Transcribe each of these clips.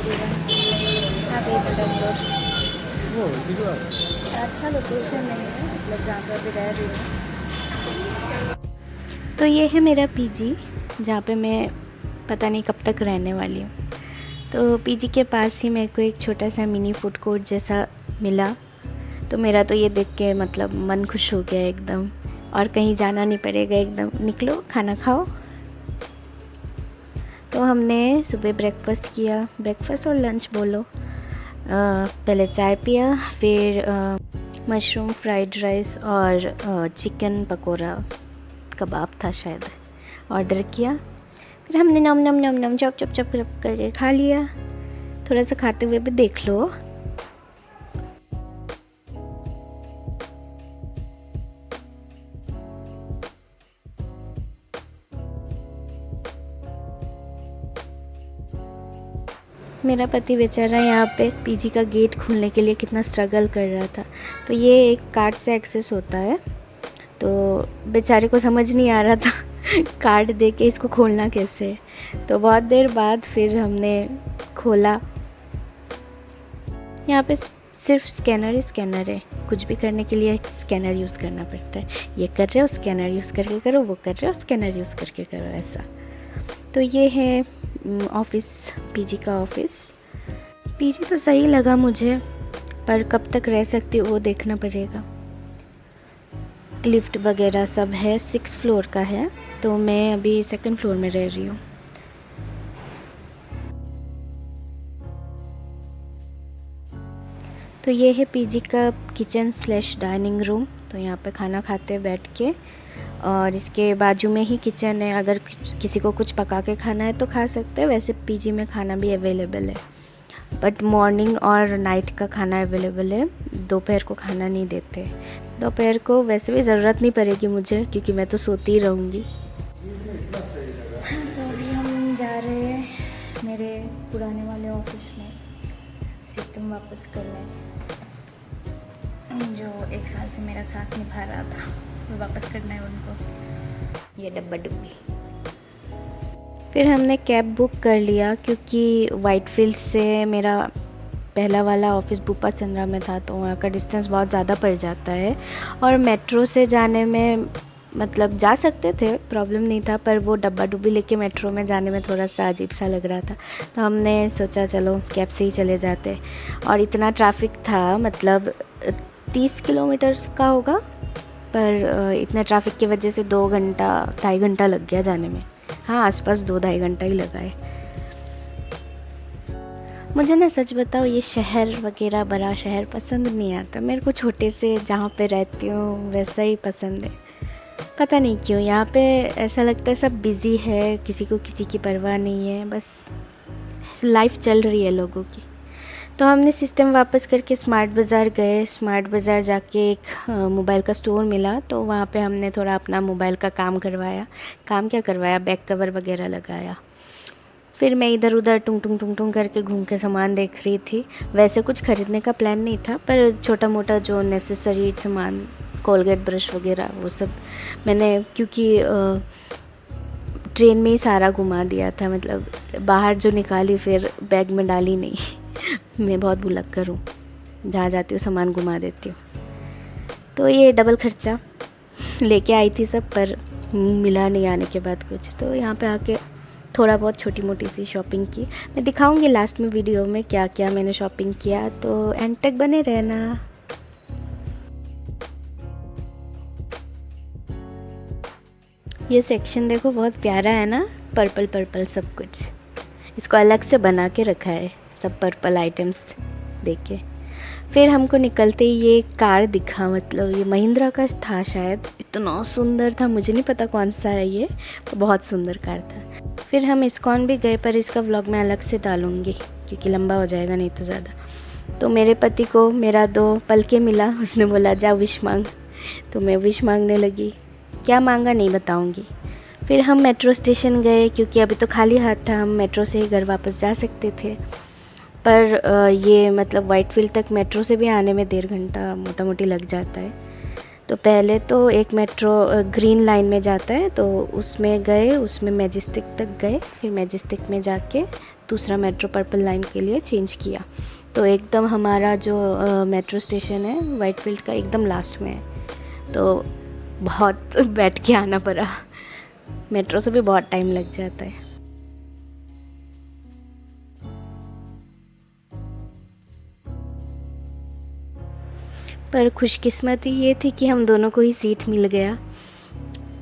लगेगा। आ गई मैं बेंगलोर। अच्छा लोकेशन नहीं है, मतलब जहाँ पर अभी रह रही हूँ। तो ये है मेरा पीजी, जहाँ पे मैं पता नहीं कब तक रहने वाली हूँ। तो पीजी के पास ही मेरे को एक छोटा सा मिनी फूड कोर्ट जैसा मिला। तो मेरा तो ये देख के मतलब मन खुश हो गया एकदम, और कहीं जाना नहीं पड़ेगा, एकदम निकलो खाना खाओ। तो हमने सुबह ब्रेकफ़ास्ट किया, ब्रेकफ़ास्ट और लंच बोलो। पहले चाय पिया, फिर मशरूम फ्राइड राइस और चिकन पकोड़ा कबाब था शायद, ऑर्डर किया। फिर हमने नम नम नम नम चप चप चप चप करके खा लिया। थोड़ा सा खाते हुए भी देख लो। मेरा पति बेचारा यहाँ पे पीजी का गेट खोलने के लिए कितना स्ट्रगल कर रहा था। तो ये एक कार्ड से एक्सेस होता है, तो बेचारे को समझ नहीं आ रहा था कार्ड दे के इसको खोलना कैसे है। तो बहुत देर बाद फिर हमने खोला। यहाँ पे सिर्फ स्कैनर ही स्कैनर है, कुछ भी करने के लिए स्कैनर यूज़ करना पड़ता है। ये कर रहे हो स्कैनर यूज़ करके करो, वो कर रहे हो स्कैनर यूज़ करके करो, ऐसा। तो ये है ऑफ़िस, पीजी का ऑफ़िस। पीजी तो सही लगा मुझे, पर कब तक रह सकती हूँ वो देखना पड़ेगा। लिफ्ट वगैरह सब है, 6 फ्लोर का है, तो मैं अभी 2nd फ्लोर में रह रही हूँ। तो ये है पीजी का किचन / डाइनिंग रूम। तो यहाँ पे खाना खाते हैं बैठ के, और इसके बाजू में ही किचन है। अगर किसी को कुछ पका के खाना है तो खा सकते हैं, वैसे पीजी में खाना भी अवेलेबल है, बट मॉर्निंग और नाइट का खाना अवेलेबल है, दोपहर को खाना नहीं देते। दोपहर को वैसे भी ज़रूरत नहीं पड़ेगी मुझे, क्योंकि मैं तो सोती ही रहूँगी। तो अभी हम जा रहे हैं मेरे पुराने वाले ऑफिस में सिस्टम वापस करने, जो 1 साल से मेरा साथ निभा रहा था, वो वापस करना है उनको, ये डब्बा डुब्बी। फिर हमने कैब बुक कर लिया, क्योंकि वाइटफील्ड से मेरा पहला वाला ऑफ़िस भूपा चंद्रा में था, तो वहाँ का डिस्टेंस बहुत ज़्यादा पड़ जाता है। और मेट्रो से जाने में मतलब जा सकते थे, प्रॉब्लम नहीं था, पर वो डब्बा डुब्बी लेके मेट्रो में जाने में थोड़ा सा अजीब सा लग रहा था। तो हमने सोचा चलो कैब से ही चले जाते। और इतना ट्रैफिक था, मतलब 30 किलोमीटर का होगा, पर इतना ट्रैफिक की वजह से 2 घंटा 2.5 घंटा लग गया जाने में। हाँ, आसपास 2-2.5 घंटा ही लगा है। मुझे ना सच बताओ, ये शहर वगैरह बड़ा शहर पसंद नहीं आता मेरे को। छोटे से जहाँ पे रहती हूँ वैसा ही पसंद है। पता नहीं क्यों यहाँ पे ऐसा लगता है सब बिज़ी है, किसी को किसी की परवाह नहीं है, बस लाइफ चल रही है लोगों की। तो हमने सिस्टम वापस करके स्मार्ट बाज़ार गए। स्मार्ट बाज़ार जाके एक मोबाइल का स्टोर मिला, तो वहाँ पे हमने थोड़ा अपना मोबाइल का काम करवाया। काम क्या करवाया, बैक कवर वगैरह लगाया। फिर मैं इधर उधर टुंग टुंग टुंग टुंग करके घूम के सामान देख रही थी। वैसे कुछ ख़रीदने का प्लान नहीं था, पर छोटा मोटा जो नेसेसरी सामान, कोलगेट ब्रश वगैरह, वो सब मैंने, क्योंकि ट्रेन में ही सारा घुमा दिया था, मतलब बाहर जो निकाली फिर बैग में डाली नहीं मैं बहुत भुलक्कर हूँ, जहाँ जाती हूँ सामान घुमा देती हूँ। तो ये डबल खर्चा लेके आई थी सब, पर मिला नहीं आने के बाद कुछ। तो यहाँ पे आके थोड़ा बहुत छोटी मोटी सी शॉपिंग की। मैं दिखाऊंगी लास्ट में वीडियो में क्या क्या मैंने शॉपिंग किया, तो एंड तक बने रहना। ये सेक्शन देखो, बहुत प्यारा है ना, पर्पल पर्पल सब कुछ। इसको अलग से बना के रखा है, सब पर्पल आइटम्स देके। फिर हमको निकलते ही ये कार दिखा, मतलब ये महिंद्रा का था शायद। इतना सुंदर था, मुझे नहीं पता कौन सा है ये, बहुत सुंदर कार था। फिर हम इस्कॉन भी गए, पर इसका व्लॉग मैं अलग से डालूँगी, क्योंकि लंबा हो जाएगा नहीं तो ज़्यादा। तो मेरे पति को मेरा 2 पलके मिला, उसने बोला जा विश मांग, तो मैं विश मांगने लगी। क्या मांगा नहीं बताऊँगी। फिर हम मेट्रो स्टेशन गए, क्योंकि अभी तो खाली हाथ था, हम मेट्रो से ही घर वापस जा सकते थे। पर ये मतलब वाइटफील्ड तक मेट्रो से भी आने में 1.5 घंटा मोटा मोटी लग जाता है। तो पहले तो एक मेट्रो ग्रीन लाइन में जाता है, तो उसमें गए, उसमें मैजेस्टिक तक गए। फिर मैजेस्टिक में जाके दूसरा मेट्रो पर्पल लाइन के लिए चेंज किया। तो एकदम हमारा जो मेट्रो स्टेशन है वाइटफील्ड का एकदम लास्ट में है, तो बहुत बैठ के आना पड़ा। मेट्रो से भी बहुत टाइम लग जाता है। पर खुशकिस्मती ये थी कि हम दोनों को ही सीट मिल गया,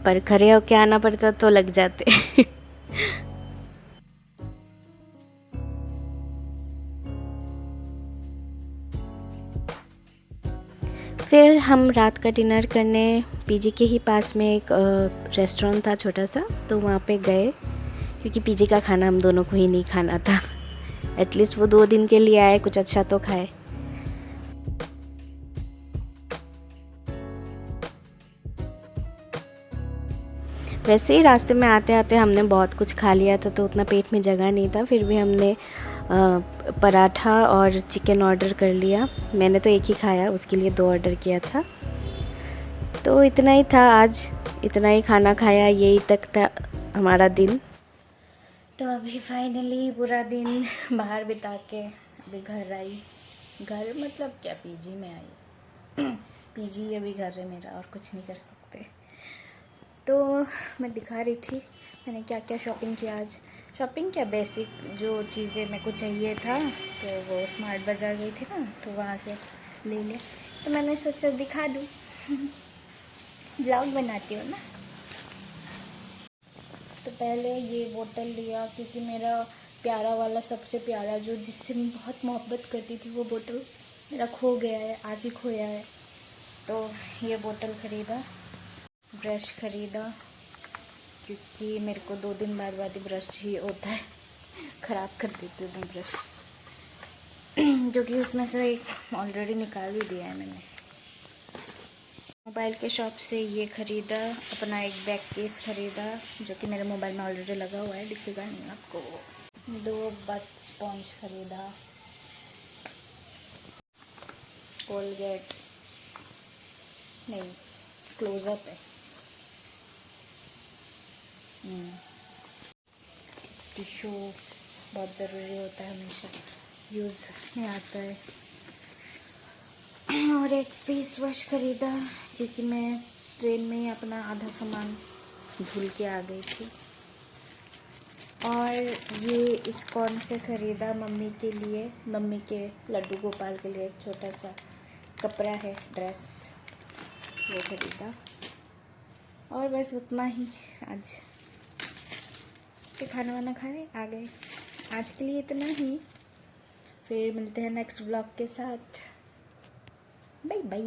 पर खड़े होके आना पड़ता तो लग जाते। फिर हम रात का डिनर करने पीजी के ही पास में एक रेस्टोरेंट था छोटा सा, तो वहाँ पे गए, क्योंकि पीजी का खाना हम दोनों को ही नहीं खाना था। एटलीस्ट वो 2 दिन के लिए आए, कुछ अच्छा तो खाए। वैसे ही रास्ते में आते आते हमने बहुत कुछ खा लिया था, तो उतना पेट में जगह नहीं था। फिर भी हमने पराठा और चिकन ऑर्डर कर लिया। मैंने तो एक ही खाया, उसके लिए 2 ऑर्डर किया था। तो इतना ही था आज, इतना ही खाना खाया, यही तक था हमारा दिन। तो अभी फाइनली पूरा दिन बाहर बिता के अभी घर आई। घर मतलब क्या, पीजी में आई। पीजी अभी घर है मेरा, और कुछ नहीं कर सकते। तो मैं दिखा रही थी मैंने क्या क्या शॉपिंग किया आज। शॉपिंग क्या, बेसिक जो चीज़ें मेरे को चाहिए था, तो वो स्मार्ट बाज़ार गई थी ना, तो वहाँ से ले ले। तो मैंने सोचा दिखा दूँ। ब्लॉग बनाती हूँ ना। तो पहले ये बोतल लिया, क्योंकि मेरा प्यारा वाला, सबसे प्यारा, जो जिससे मैं बहुत मोहब्बत करती थी, वो बोतल मेरा खो गया है, आज ही खोया है। तो ये बोतल ख़रीदा। ब्रश ख़रीदा, क्योंकि मेरे को 2 दिन बाद ही ब्रश चाहिए होता है। ख़राब कर देती हूँ मैं ब्रश, जो कि उसमें से एक ऑलरेडी निकाल ही दिया है मैंने। मोबाइल के शॉप से ये ख़रीदा, अपना एक बैक केस ख़रीदा, जो कि मेरे मोबाइल में ऑलरेडी लगा हुआ है, दिखेगा नहीं आपको। 2 बथ स्पॉन्ज ख़रीदा। कोलगेट नहीं, क्लोज़अप है। टिशू बहुत ज़रूरी होता है, हमेशा यूज़ में आता है। और एक फेस वॉश ख़रीदा, क्योंकि मैं ट्रेन में ही अपना आधा सामान भूल के आ गई थी। और ये इस्कॉन से ख़रीदा मम्मी के लिए, मम्मी के लड्डू गोपाल के लिए एक छोटा सा कपड़ा है, ड्रेस, वो ख़रीदा। और बस उतना ही आज के खाना वाना खाए आ गए। आज के लिए इतना ही, फिर मिलते हैं नेक्स्ट ब्लॉग के साथ। Bye bye.